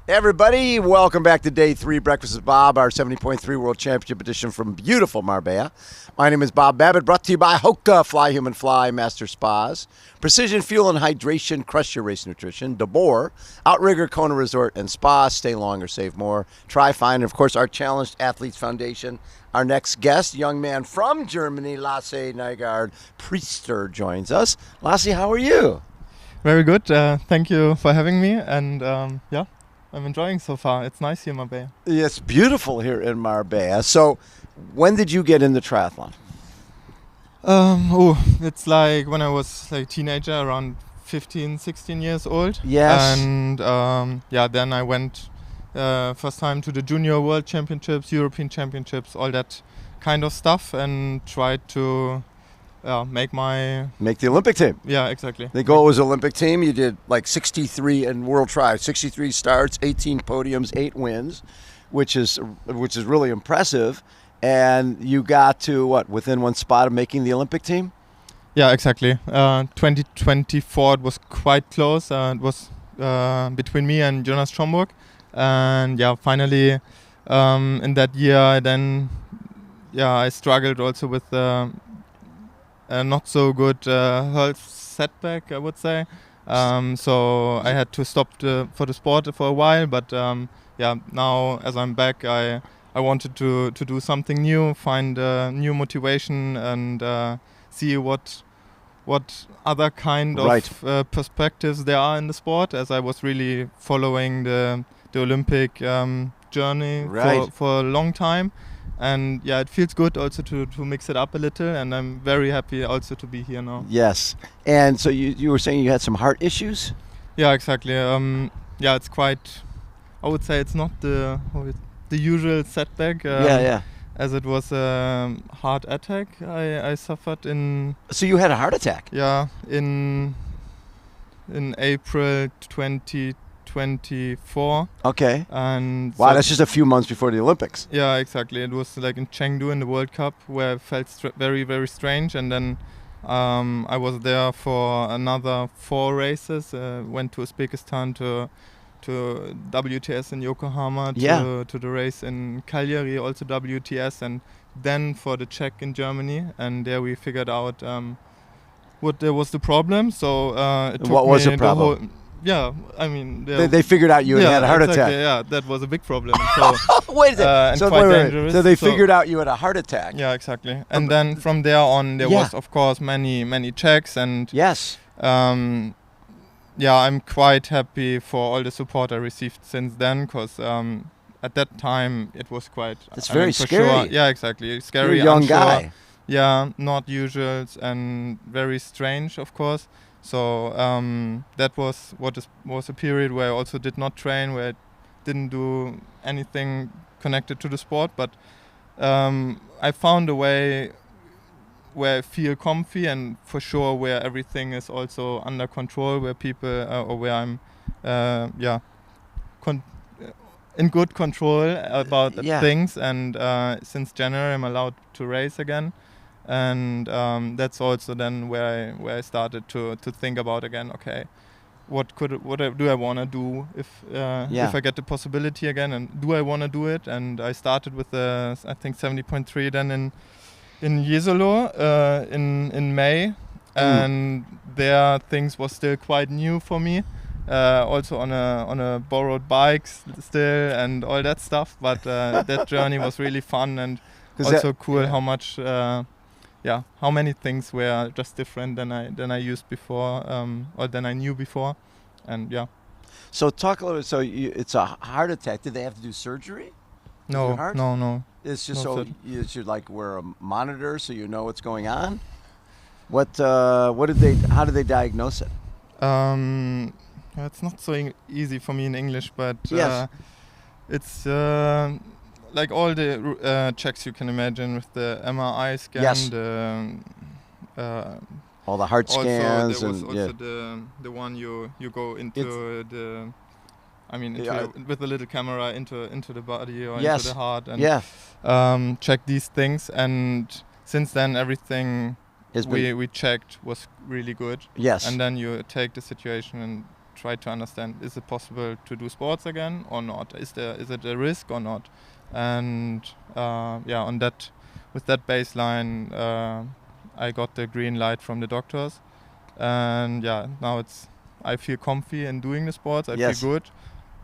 Hey everybody, welcome back to Day 3, Breakfast with Bob, our 70.3 World Championship edition from beautiful Marbella. My name is Bob Babbitt, brought to you by HOKA, Fly Human Fly, Master Spas, Precision Fuel and Hydration, Crush Your Race Nutrition, Deboer, Outrigger, Kona Resort and Spa, Stay Longer, Save More, TriFind, and of course our Challenged Athletes Foundation. Our next guest, young man from Germany, Lasse Nygaard-Priester, joins us. Lassi, how are you? Very good, thank you for having me, and I'm enjoying so far. It's nice here in Marbella. It's beautiful here in Marbella. So, when did you get into triathlon? It's like when I was like teenager, around 15, 16 years old. Yes. And then I went first time to the Junior World Championships, European Championships, all that kind of stuff, and tried to make the Olympic team. Yeah, exactly. The goal was Olympic team. You did like 63 in World Tri, 63 starts, 18 podiums, 8 wins, which is really impressive. And you got to within one spot of making the Olympic team? Yeah, exactly. 2024 it was quite close. It was between me and Jonas Schomburg, and finally in that year I struggled also with not so good health setback, I would say. So I had to stop for the sport for a while, but now as I'm back, I wanted to do something new, find new motivation, and see what other kind of perspectives there are in the sport, as I was really following the Olympic journey for a long time. And it feels good also to mix it up a little, and I'm very happy also to be here now. Yes. And so you were saying you had some heart issues? Yeah, exactly. It's quite, I would say it's not the usual setback. As it was a heart attack I suffered in... So you had a heart attack? Yeah, in April 2024. Okay. And wow, that's just a few months before the Olympics. Yeah, exactly. It was like in Chengdu in the World Cup, where I felt very, very strange. And then I was there for another 4 races. Went to Uzbekistan to WTS in Yokohama, to the race in Cagliari, also WTS, and then for the Czech in Germany. And there we figured out what was the problem. So it took what was the problem? They figured out you had a heart attack. Yeah, that was a big problem. So, wait a second. So quite dangerous. So they figured out you had a heart attack. Yeah, exactly. And then from there on, there was of course many checks, and yes. I'm quite happy for all the support I received since then, because at that time it was quite. It's very scary. Sure. Yeah, exactly. Scary. You're a young guy. Yeah, not usual and very strange, of course. So that was was a period where I also did not train, where I didn't do anything connected to the sport. But I found a way where I feel comfy, and for sure where everything is also under control, where people or where I'm in good control about things. And since January I'm allowed to race again. And that's also then where I started to think about again. Okay, what do I want to do if I get the possibility again, and do I want to do it? And I started with I think 70.3 then in Jesolo in May, and there things was still quite new for me. Also on a borrowed bike still and all that stuff. But that journey was really fun, and also cool how much. How many things were just different than I used before, or than I knew before, and So talk a little bit. So it's a heart attack. Did they have to do surgery? No. It's just no you should wear a monitor so you know what's going on. How did they diagnose it? It's not so easy for me in English, but it's. Like all the checks you can imagine, with the MRI scan, all the heart scans, there was also the one you go into with a little camera into the body or into the heart, and check these things. And since then everything we checked was really good. Yes. And then you take the situation and try to understand, is it possible to do sports again or not? Is it a risk or not? And with that baseline, I got the green light from the doctors, and now I feel comfy in doing the sports. I feel good.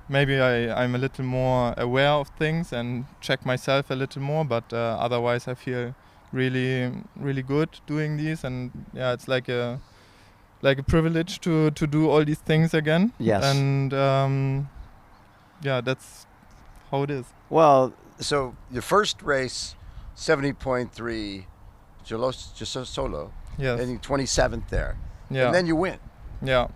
Maybe I'm a little more aware of things and check myself a little more, but otherwise I feel really, really good doing these, and it's like a privilege to do all these things again. Yes. And that's how it is. Well, so your first race, 70.3 just solo. Yes. And you're 27th there. Yeah. And then you win. Yeah.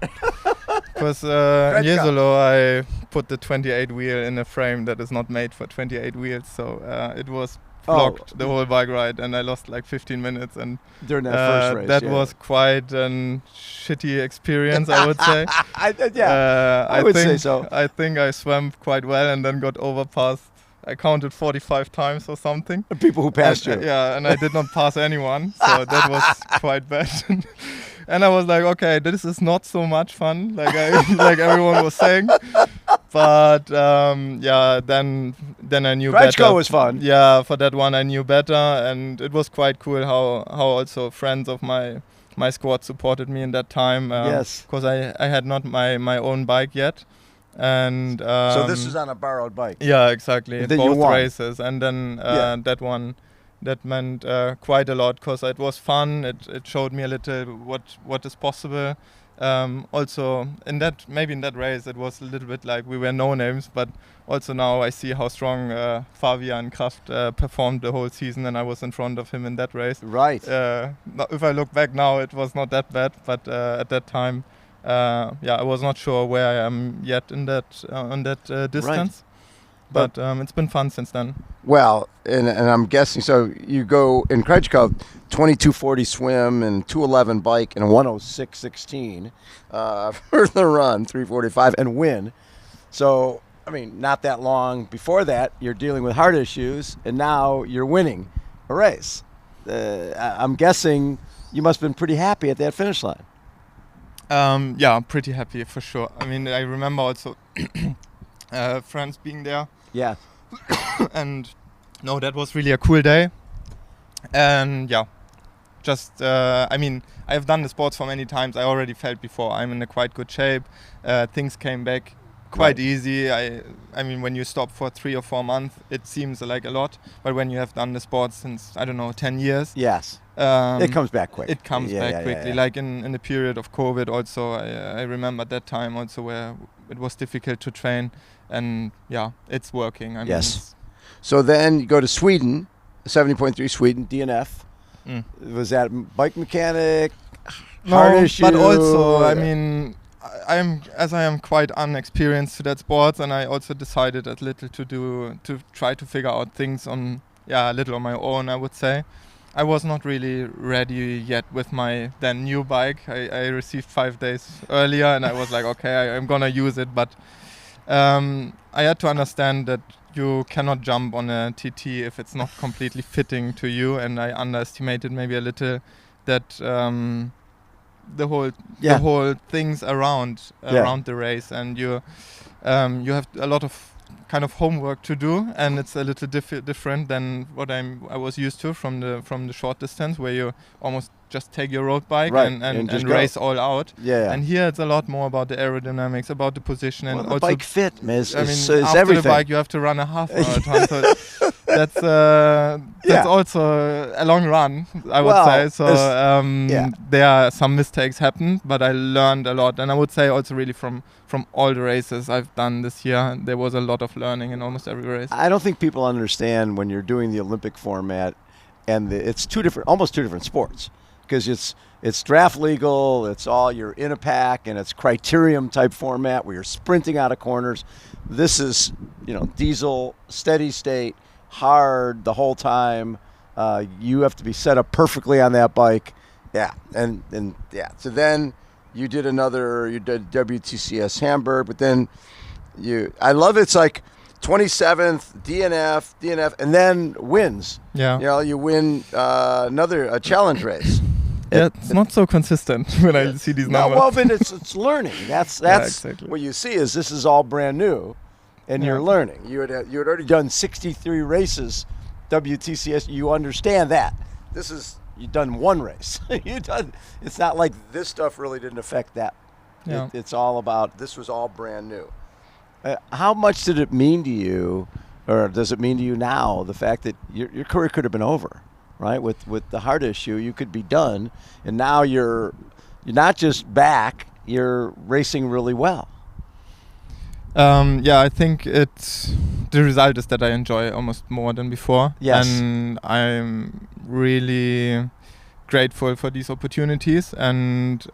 Because years ago I put the 28 wheel in a frame that is not made for 28 wheels, so it was blocked the whole bike ride, and I lost like 15 minutes. And during that first race, that was quite a shitty experience, I would say. I would say so. I think I swam quite well and then got overpassed. I counted 45 times or something. The people who passed you. And I did not pass anyone, so that was quite bad. And I was like, okay, this is not so much fun, like everyone was saying. But then I knew better. Kraichgau was fun. Yeah, for that one I knew better, and it was quite cool how also friends of my squad supported me in that time. Because I had not my own bike yet. And so this is on a borrowed bike. Yeah, exactly. And then both you won. races, and then that meant quite a lot, because it was fun. It showed me a little what is possible. Also in that race it was a little bit like we were no names, but also now I see how strong Fabian Kraft performed the whole season, and I was in front of him in that race. Right. If I look back now, it was not that bad, but at that time. I was not sure where I am yet in that on that distance, but it's been fun since then. Well, and I'm guessing, so you go in Kraichgau, 22:40 swim and 2:11 bike and 1:06:16 for the run, 3:45 and win. So I mean, not that long before that, you're dealing with heart issues, and now you're winning a race. I'm guessing you must have been pretty happy at that finish line. I'm pretty happy for sure. I mean, I remember also friends being there. Yeah. And no, that was really a cool day. And I mean, I have done the sports for many times. I already felt before I'm in a quite good shape. Things came back quite easy. I mean, when you stop for 3 or 4 months, it seems like a lot. But when you have done the sports since, 10 years. Yes. It comes back quick. It comes back quickly. Yeah. Like in the period of COVID also, I remember that time also where it was difficult to train, and it's working. I mean, so then you go to Sweden, 70.3 Sweden, DNF. Was that bike mechanic? Heart issue? But also, I mean, I am quite unexperienced to that sport, and I also decided a little to try to figure out things a little on my own, I would say. I was not really ready yet with my then new bike. I received 5 days earlier, and I was like, okay, I'm gonna use it. But I had to understand that you cannot jump on a TT if it's not completely fitting to you. And I underestimated maybe a little that the whole things around the race, and you have a lot of kind of homework to do, and it's a little different than what I was used to from the short distance, where you almost just take your road bike and race all out. And here it's a lot more about the aerodynamics, about the position, and the also bike fit is after everything. The bike you have to run a half marathon, so that's also a long run, I would say. So there are some mistakes happened, but I learned a lot, and I would say also really from all the races I've done this year, there was a lot of learning in almost every race. I don't think people understand when you're doing the Olympic format, and it's almost two different sports, because it's draft legal, it's all you're in a pack, and it's criterium type format where you're sprinting out of corners. This is diesel, steady state, hard the whole time. You have to be set up perfectly on that bike. So then you did WTCS Hamburg, but then I love it's like 27th, DNF, and then wins. Yeah. You win a challenge race. Yeah, it's not so consistent when I see these numbers. No, well, but it's learning. That's exactly. what you see is this is all brand new, and you're learning. You had already done 63 races, WTCS. You understand that. You've done one race. It's not like this stuff really didn't affect that. Yeah. It's all about, this was all brand new. How much did it mean to you, or does it mean to you now, the fact that your career could have been over, right? With the heart issue, you could be done, and now you're not just back, you're racing really well. I think the result is that I enjoy almost more than before. Yes. And I'm really grateful for these opportunities. And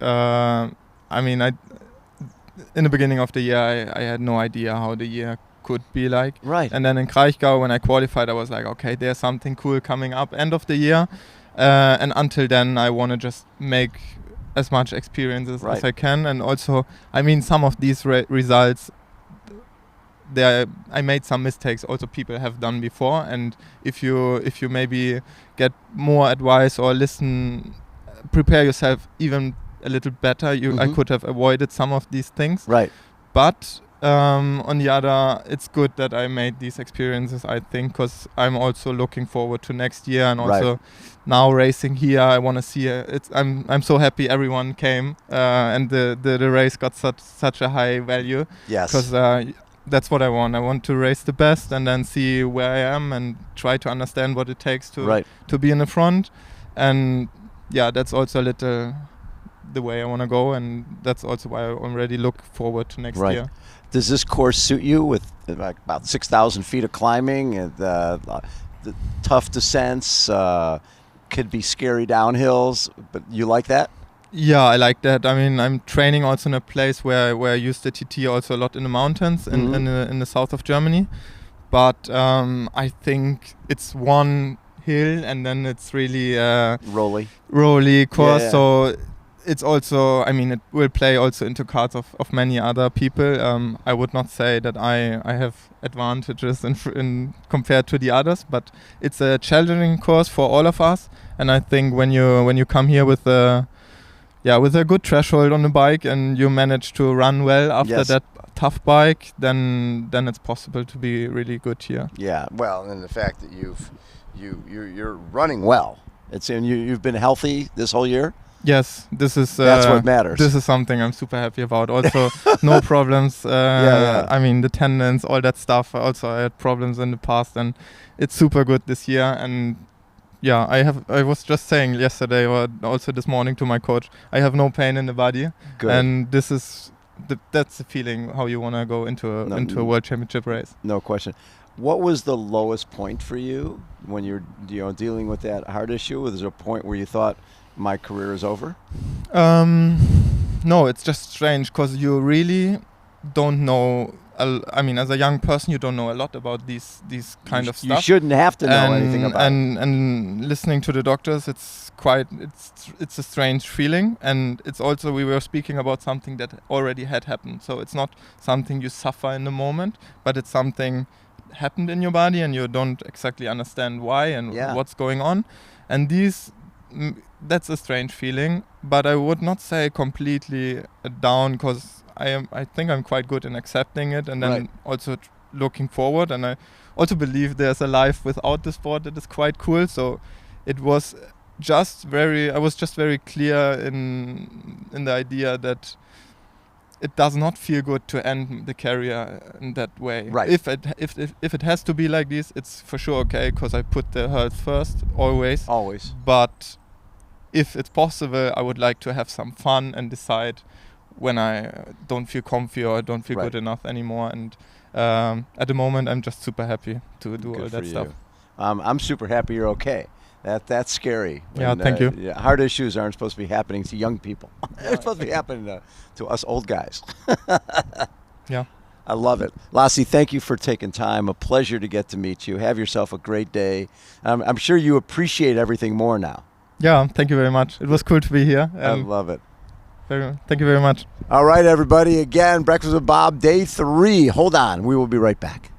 in the beginning of the year, I had no idea how the year could be like. Right. And then in Kraichgau, when I qualified, I was like, okay, there's something cool coming up end of the year. And until then, I want to just make as much experiences as I can. And also, some of these results, I made some mistakes also people have done before, and if you maybe get more advice or prepare yourself even a little better, I could have avoided some of these things. Right. But on the other, it's good that I made these experiences, I think, because I'm also looking forward to next year, and also now racing here, I want to see I'm so happy everyone came, and the race got such a high value. Yes. Because that's what I want. I want to race the best and then see where I am and try to understand what it takes to be in the front. And that's also a little the way I want to go, and that's also why I already look forward to next year. Does this course suit you with about 6,000 feet of climbing and the tough descents, could be scary downhills, but you like that? Yeah, I like that. I'm training also in a place where I use the TT also a lot in the mountains in the south of Germany. But I think it's one hill and then it's really rolly course. Yeah. So it's also, it will play also into cards of many other people. I would not say that I have advantages in compared to the others, but it's a challenging course for all of us. And I think when you come here with a good threshold on the bike and you manage to run well after that tough bike, then it's possible to be really good here. Yeah, well, and the fact that you're running well. You've been healthy this whole year. Yes, this is that's what matters. This is something I'm super happy about. Also, no problems. The tendons, all that stuff. Also, I had problems in the past, and it's super good this year. And I was just saying yesterday or also this morning to my coach, I have no pain in the body. Good. And this is that's the feeling how you want to go into a world championship race. No question. What was the lowest point for you when you're dealing with that heart issue? Was there a point where you thought my career is over? No, it's just strange because you really don't know. As a young person, you don't know a lot about these kind of stuff. You shouldn't have to know anything about it. And listening to the doctors, it's a strange feeling. And it's also, we were speaking about something that already had happened. So it's not something you suffer in the moment, but it's something happened in your body and you don't exactly understand why and what's going on. And that's a strange feeling, but I would not say completely down, because I think I'm quite good in accepting it and then also looking forward. And I also believe there's a life without the sport that is quite cool. So I was just very clear in the idea that it does not feel good to end the career in that way. Right. If it has to be like this, it's for sure okay, because I put the health first always. Always. But if it's possible, I would like to have some fun and decide when I don't feel comfy or I don't feel good enough anymore. And at the moment, I'm just super happy to do all that stuff. I'm super happy you're okay. That's scary. Thank you. Heart issues aren't supposed to be happening to young people. They're supposed to be happening to us old guys. Yeah. I love it. Lassi, thank you for taking time. A pleasure to get to meet you. Have yourself a great day. I'm sure you appreciate everything more now. Yeah, thank you very much. It was cool to be here. I love it. Thank you very much. All right, everybody. Again, Breakfast with Bob, day 3. Hold on. We will be right back.